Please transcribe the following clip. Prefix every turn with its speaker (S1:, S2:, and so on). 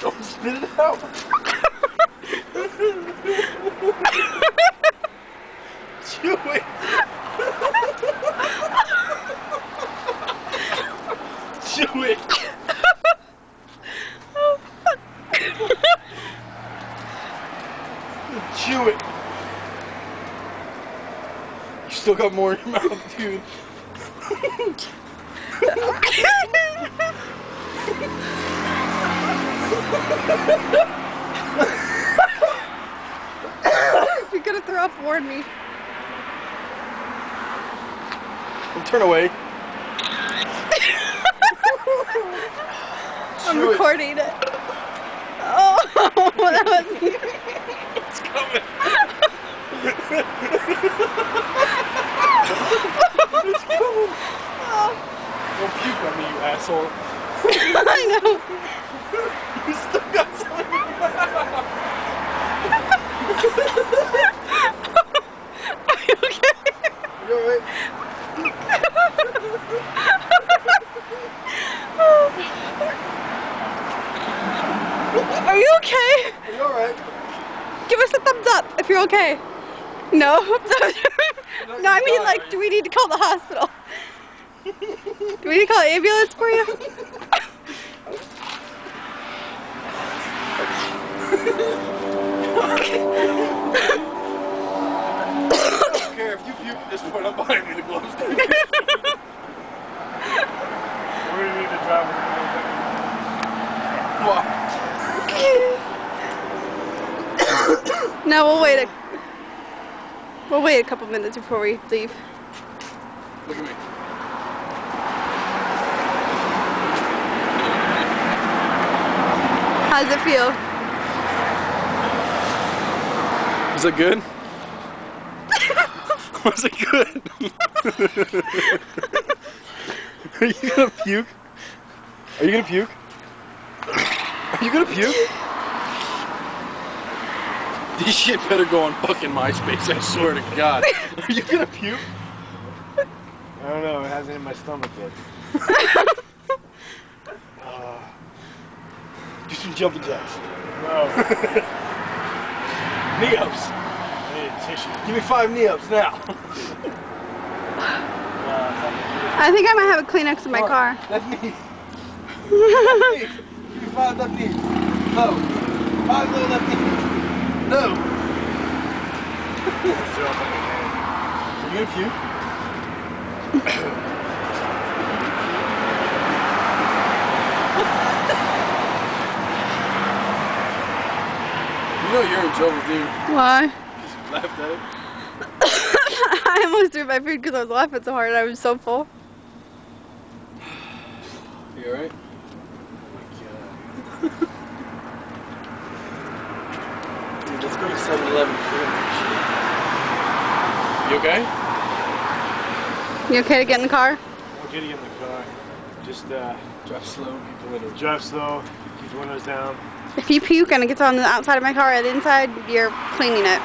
S1: Don't spit it out. Chew it. Chew it. Chew it. You still got more in your mouth, dude.
S2: If you're gonna throw up, warn me.
S1: Don't turn away.
S2: I'm recording it. Oh, that was you.
S1: It's coming. It's coming.
S2: Oh.
S1: Don't puke on me, you asshole.
S2: I know.
S1: You still got some in your mouth.
S2: Are you okay?
S1: You alright?
S2: Are you okay?
S1: Are you alright?
S2: Give us a thumbs up if you're okay. No? No, I mean, like, do we need to call the hospital? Do we need to call an ambulance for you?
S1: I don't care if you puke at this point, I'm buying you the gloves.
S3: We need to drive a little bit.
S1: What?
S2: No, we'll wait a couple minutes before we leave.
S1: Look at me.
S2: How does it feel?
S1: Was it good? Was it good? Are you gonna puke? Are you gonna puke? Are you gonna puke? This shit better go on fucking MySpace, I swear to God. Are you gonna puke?
S3: I don't know, it hasn't hit my stomach yet.
S1: Do some jumping jacks.
S3: No.
S1: Knee-ups.
S3: I need a tissue.
S1: Give me 5 knee-ups now.
S2: I think I might have a Kleenex in my car.
S1: Left knee. Left knee. Give me 5 left knees. Low. 5 low left knees. No. Are you gonna puke? You know you're in trouble, dude.
S2: Why?
S1: Because you laughed at it.
S2: I almost threw my food because I was laughing so hard. I was so full.
S1: You alright? Dude, let's go to 7-Eleven. You okay?
S2: You okay to get in the car?
S3: I'm getting in the car. Just
S1: Drive slow, keep the windows.
S3: drive slow, keep the windows down.
S2: If you puke and it gets on the outside of my car or the inside, you're cleaning it.